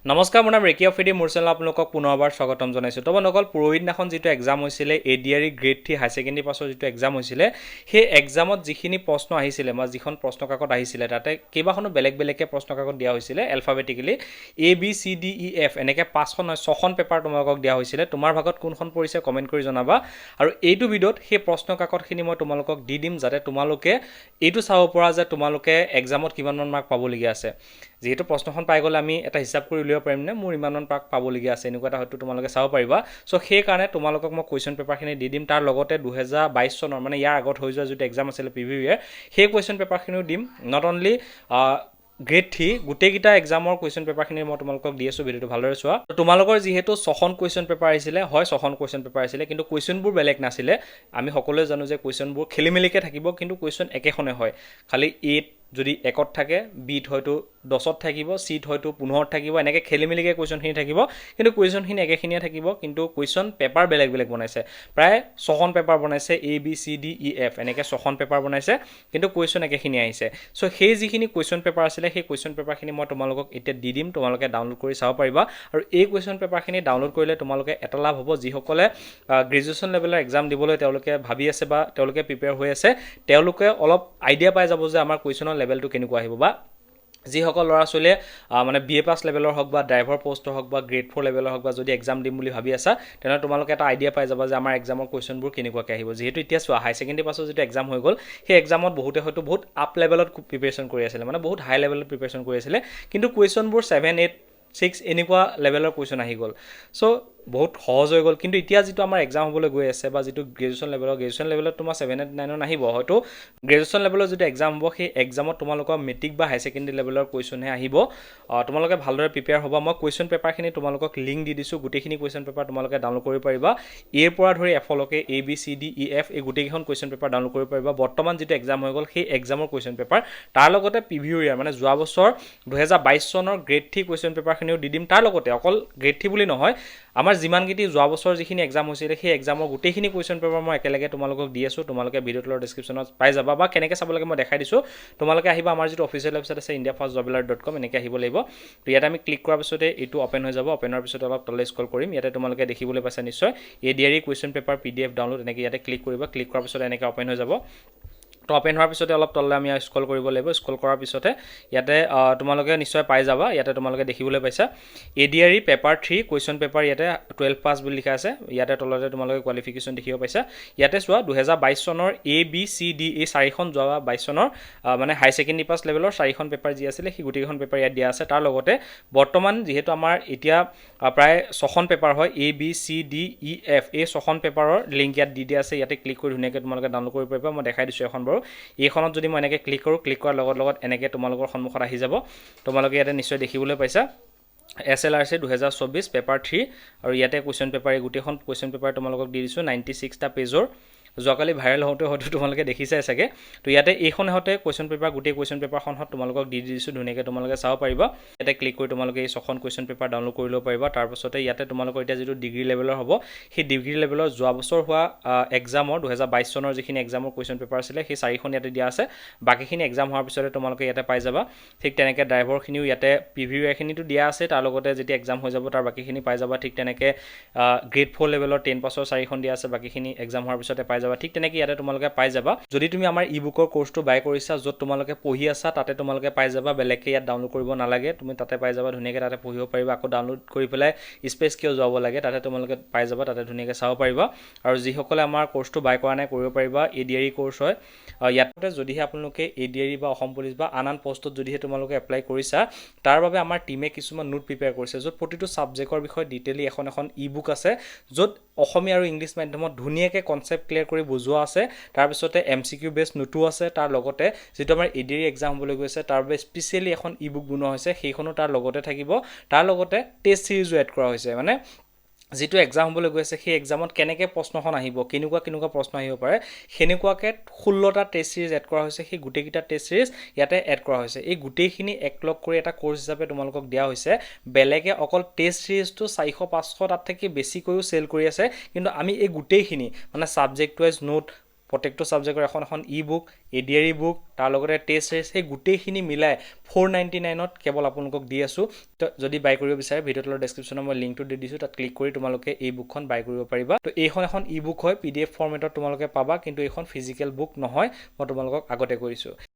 নমস্কাৰ, মোৰ নাম ৰেকি অফিডি। মোৰ চেনেলত আপোনালোকক পুনৰবাৰ স্বাগতম জনাইছোঁ। তো বন্ধুসকল, পৰহিদিনাখন যিটো এক্সাম হৈছিলে ADRE গ্ৰেড 3 হাই ছেকেণ্ডেৰী পাছৰ যিটো এক্সাম হৈছিলে, সেই এক্সামত যিখিনি প্ৰশ্ন আহিছিলে বা যিখন প্ৰশ্ন কাকত আহিছিলে, তাতে কেইবাখনো বেলেগ বেলেগকৈ প্ৰশ্ন কাকত দিয়া হৈছিলে এলফাবেটিকেলি ABCDEF এনেকৈ 5খন নহয় 6খন পেপাৰ তোমালোকক দিয়া হৈছিলে। তোমাৰ ভাগত কোনখন পৰিছে কমেণ্ট কৰি জনাবা। আৰু এইটো ভিডিঅ'ত সেই প্ৰশ্ন কাকতখিনি মই তোমালোকক দি দিম, যাতে তোমালোকে এইটো চাব পৰা যে তোমালোকে এক্সামত কিমানমান মাৰ্ক পাবলগীয়া আছে। যিহেতু প্ৰশ্নখন পাই গ'লে আমি এটা হিচাপ কৰি উলিয়াব পাৰিম নে মোৰ ইমানমান মাৰ্ক পাবলগীয়া আছে, এনেকুৱা এটা হয়তো তোমালোকে চাব পাৰিবা। চ' সেইকাৰণে তোমালোকক মই কুৱেশ্যন পেপাৰখিনি দি দিম। তাৰ লগতে 2022 চনৰ মানে ইয়াৰ আগত হৈ যোৱা যিটো এক্সাম আছিলে প্ৰিভিউ ইয়েৰ, সেই কুৱেশ্যন পেপাৰখিনিও দিম। নট অনলি গ্ৰেড 3 গোটেইকেইটা এক্সামৰ কুৱেশ্যন পেপাৰখিনি মই তোমালোকক দি আছোঁ। ভিডিঅ'টো ভালদৰে চোৱা। তোমালোকৰ যিহেতু 6খন কুৱেশ্যন পেপাৰ আহিছিলে, হয় 6খন কুৱেশ্যন পেপাৰ আহিছিলে, কিন্তু কুৱেশ্যনবোৰ বেলেগ নাছিলে। আমি সকলোৱে জানো যে কুৱেশ্যনবোৰ খেলি মেলিকৈ থাকিব, কিন্তু কুৱেশ্যন একেখনে হয়। খালি এত যদি 1ত থাকে, বিত হয়তো 10ত থাকিব, চিত হয়তো 15ত থাকিব, এনেকৈ খেলি মেলিকৈ কুৱেশ্যনখিনি থাকিব, কিন্তু কুৱেশ্যনখিনি একেখিনিয়ে থাকিব। কিন্তু কুৱেশ্যন পেপাৰ বেলেগ বেলেগ বনাইছে। প্ৰায় 6খন পেপাৰ বনাইছে, ABCDEF এনেকৈ 6খন পেপাৰ বনাইছে, কিন্তু কুৱেশ্যন একেখিনি আহিছে। চ' সেই যিখিনি কুৱেশ্যন পেপাৰ আছিলে, সেই কুৱেশ্যন পেপাৰখিনি মই তোমালোকক এতিয়া দি দিম, তোমালোকে ডাউনলোড কৰি চাব পাৰিবা। আৰু এই কুৱেশ্যন পেপাৰখিনি ডাউনলোড কৰিলে তোমালোকে এটা লাভ হ'ব, যিসকলে গ্ৰেজুৱেশ্যন লেভেলৰ এক্সাম দিবলৈ তেওঁলোকে ভাবি আছে বা তেওঁলোকে প্ৰিপেয়াৰ হৈ আছে, তেওঁলোকে অলপ আইডিয়া পাই যাব যে আমাৰ কুৱেশ্যনৰ লেভেলটো কেনেকুৱা আহিব। বা যিসকল ল'ৰা ছোৱালীয়ে মানে BA পাছ লেভেলৰ হওক বা ড্ৰাইভাৰ পষ্টৰ হওক বা গ্ৰেড 4 লেভেলৰ হওক বা যদি এক্সাম দিম বুলি ভাবি আছা, তেনেহ'লে তোমালোকে এটা আইডিয়া পাই যাবা যে আমাৰ এক্সামৰ কুৱেশ্যনবোৰ কেনেকুৱাকৈ আহিব। যিহেতু এতিয়া চোৱা, হাই ছেকেণ্ডেৰী পাছৰ যিটো এক্সাম হৈ গ'ল, সেই এক্সামত বহুতে হয়তো বহুত আপ লেভেলত প্ৰিপেৰেশ্যন কৰি আছিলে, মানে বহুত হাই লেভেলত প্ৰিপেৰেশ্যন কৰি আছিলে, কিন্তু কুৱেশ্যনবোৰ 7, 8, 6 এনেকুৱা লেভেলৰ কুৱেশ্যন আহি গ'ল। চ' বহুত সহজ হৈ গ'ল। কিন্তু এতিয়া যিটো আমাৰ এক্সাম হ'বলৈ গৈ আছে বা যিটো গ্ৰেজুৱেশ্যন লেভেলত তোমাৰ 7, 8, 9 নাহিব। হয়তো গ্ৰেজুৱেশ্যন লেভেলৰ যিটো এক্সাম হ'ব, সেই এক্সামত তোমালোকৰ মেট্ৰিক বা হাই ছেকেণ্ডেৰী লেভেলৰ কুৱেশ্যনহে আহিব। তোমালোকে ভালদৰে প্ৰিপেয়াৰ হ'ব। মই কুৱেশ্যন পেপাৰখিনি তোমালোকক লিংক দি দিছোঁ, গোটেইখিনি কুৱেশ্যন পেপাৰ তোমালোকে ডাউনলোড কৰিব পাৰিবা। এৰ পৰা ধৰি Fলৈকে ABCDEF এই গোটেইকেইখন কুৱেশ্যন পেপাৰ ডাউনলোড কৰিব পাৰিবা। বৰ্তমান যিটো এক্সাম হৈ গ'ল, সেই এক্সামৰ কুৱেশ্যন পেপাৰ, তাৰ লগতে প্ৰিভিউ ইয়াৰ মানে যোৱা বছৰ 2022 চনৰ গ্ৰেড 3 কুৱেশ্যন পেপাৰখিনিও দি দিম। তাৰ লগতে অকল গ্ৰেড 3 বুলি নহয়, আমাৰ যিমানকেইটি যোৱা বছৰ যিখিনি এক্সাম হৈছিলে, সেই এক্সামৰ গোটেইখিনি কুৱেশ্যন পেপাৰ মই একেলগে তোমালোকক দি আছোঁ। তোমালোকে ভিডিঅ'ৰ তলৰ ডেছক্ৰিপশ্যনত পাই যাবা, বা কেনেকৈ চাব লাগে মই দেখাই দিছোঁ। তোমালোকে আহিবা, আমাৰ যিটো অফিচিয়েল ৱেবছাইট আছে indiafastjobalert.com, এনেকৈ আহিব লাগিব। তো ইয়াতে আমি ক্লিক কৰাৰ পিছতে এইটো অ'পেন হৈ যাব। অ'পেন হোৱাৰ পিছতে অলপ তললৈ স্ক্ৰল কৰিম। ইয়াতে তোমালোকে দেখিবলৈ পাইছা নিশ্চয় ADRE question paper PDF download, এনেকৈ ইয়াতে ক্লিক কৰিবা। ক্লিক কৰাৰ পিছতে এনেকৈ অ'পেন হৈ যাব। তো অ'পেন হোৱাৰ পিছতে অলপ তললৈ আমি স্ক্ৰল কৰিব লাগিব। স্ক্ৰল কৰাৰ পিছতে ইয়াতে তোমালোকে নিশ্চয় পাই যাবা। ইয়াতে তোমালোকে দেখিবলৈ পাইছা ADRE পেপাৰ 3 কুৱেশ্যন পেপাৰ, ইয়াতে 12 পাছ বুলি লিখা আছে। ইয়াতে তলতে তোমালোকে কোৱালিফিকেশ্যন দেখিব পাইছা। ইয়াতে চোৱা 2022 চনৰ ABCD এই 4খন যোৱা 22 চনৰ মানে হাই ছেকেণ্ডেৰী পাছ লেভেলৰ 4খন পেপাৰ যি আছিলে, সেই গোটেইকেইখন পেপাৰ ইয়াত দিয়া আছে। তাৰ লগতে বৰ্তমান যিহেতু আমাৰ এতিয়া প্ৰায় 6খন পেপাৰ হয়, ABCDEF এই 6খন পেপাৰৰ লিংক ইয়াত দি দিয়া আছে। ইয়াতে ক্লিক কৰি ধুনীয়াকৈ তোমালোকে ডাউনলোড কৰিব পাৰিবা। মই দেখাই দিছোঁ এখন বাৰু। এইখনত যদি মই এনেকৈ ক্লিক কৰোঁ, ক্লিক কৰাৰ লগত এনেকৈ তোমালোকৰ সন্মুখত আহি যাব। তোমালোকে ইয়াতে নিশ্চয় দেখিবলৈ পাইছা SLRC 2024 পেপাৰ 3, আৰু ইয়াতে কুৱেশ্যন পেপাৰ, এই গোটেইখন কুৱেশ্যন পেপাৰ তোমালোকক দি দিছোঁ 96টা পেজৰ। যোৱাকালি ভাইৰেল হওঁতে হয়তো তোমালোকে দেখিছাই চাগে। তো ইয়াতে এইখন হওঁতে কুৱেশ্যন পেপাৰ, গোটেই কুৱেশ্যন পেপাৰখনত তোমালোকক দি দিছোঁ, ধুনীয়াকৈ তোমালোকে চাব পাৰিবা। ইয়াতে ক্লিক কৰি তোমালোকে এই 6খন কুৱেশ্যন পেপাৰ ডাউনলোড কৰি ল'ব পাৰিবা। তাৰপাছতে ইয়াতে তোমালোকৰ এতিয়া যিটো ডিগ্ৰী লেভেলৰ হ'ব, সেই ডিগ্ৰী লেভেলৰ যোৱা বছৰ হোৱা এক্সামৰ 2022 চনৰ যিখিনি এক্সামৰ কুৱেশ্যন পেপাৰ আছিলে, সেই 4খন ইয়াতে দিয়া আছে। বাকীখিনি এক্সাম হোৱাৰ পিছতে তোমালোকে ইয়াতে পাই যাবা। ঠিক তেনেকৈ ড্ৰাইভাৰখিনিও ইয়াতে প্ৰিভিউ ইয়াৰখিনিতো দিয়া আছে। তাৰ লগতে যেতিয়া এক্সাম হৈ যাব, তাৰ বাকীখিনি পাই যাবা। ঠিক তেনেকৈ গ্ৰেড 4 লেভেলৰ 10 পাছৰ 4খন দিয়া আছে, বাকীখিনি এক্সাম হোৱাৰ পিছতে পাই যাবা। ঠিক তেনেকৈ ইয়াতে তোমালোকে পাই যাবা। যদি তুমি আমাৰ ই-বুকৰ কোৰ্চটো বাই কৰিছা, য'ত তোমালোকে পঢ়ি আছা, তাতে তোমালোকে পাই যাবা। বেলেগকৈ ইয়াত ডাউনলোড কৰিব নালাগে, তুমি তাতে পাই যাবা। ধুনীয়াকৈ তাতে পঢ়িব পাৰিবা। আকৌ ডাউনলোড কৰি পেলাই স্পেচ কিয় যোৱাব লাগে, তাতে তোমালোকে পাই যাবা, তাতে ধুনীয়াকৈ চাব পাৰিবা। আৰু যিসকলে আমাৰ কোৰ্চটো বাই কৰা নাই, কৰিব পাৰিবা। ADRE কোৰ্চ হয়। ইয়াতে যদিহে আপোনালোকে ADRE বা অসম পুলিচ বা আন পষ্টত যদিহে তোমালোকে এপ্লাই কৰিছা, তাৰ বাবে আমাৰ টিমে কিছুমান নোট প্ৰিপেয়াৰ কৰিছে, য'ত প্ৰতিটো ছাবজেক্টৰ বিষয়ে ডিটেইলি এখন ই-বুক আছে, য'ত অসমীয়া আৰু ইংলিছ মাধ্যমত ধুনীয়াকৈ কনচেপ্ট ক্লিয়াৰ কৰি বুজোৱা আছে। তাৰপিছতে MCQ বেছ নোটো আছে। তাৰ লগতে যিটো আমাৰ ADRE এক্সাম হ'বলৈ গৈছে, তাৰ বাবে স্পেচিয়েলি এখন ই-বুক বনোৱা হৈছে, সেইখনো তাৰ লগতে থাকিব। তাৰ লগতে টেষ্ট চিৰিজো এড কৰা হৈছে, মানে যিটো এক্সাম হ'বলৈ গৈ আছে, সেই এক্সামত কেনেকৈ প্ৰশ্নখন আহিব, কেনেকুৱা প্ৰশ্ন আহিব পাৰে, সেনেকুৱাকৈ 16টা টেষ্ট চিৰিজ এড কৰা হৈছে। সেই গোটেইকেইটা টেষ্ট চিৰিজ ইয়াতে এড কৰা হৈছে। এই গোটেইখিনি একলগ কৰি এটা কোৰ্চ হিচাপে তোমালোকক দিয়া হৈছে। বেলেগে অকল টেষ্ট চিৰিজটো 400, 500 তাত থাকি বেছিকৈও চেল কৰি আছে, কিন্তু আমি এই গোটেইখিনি মানে ছাবজেক্ট ৱাইজ নোট, প্ৰত্যেকটো ছাবজেক্টৰ এখন এখন ই বুক, এডিআৰই বুক, তাৰ লগতে টেষ্ট ৰেচ, সেই গোটেইখিনি মিলাই 499ত কেৱল আপোনালোকক দি আছোঁ। তো যদি বাই কৰিব বিচাৰে ভিডিঅ'ৰ তলৰ ডেছক্ৰিপশ্যনত মই লিংকটো দি দিছোঁ, তাত ক্লিক কৰি তোমালোকে এই বুকখন বাই কৰিব পাৰিবা। তো এইখন এখন ই বুক হয়, PDF ফৰ্মেটত তোমালোকে পাবা, কিন্তু এইখন ফিজিকেল বুক নহয়, মই তোমালোকক আগতে কৰিছোঁ।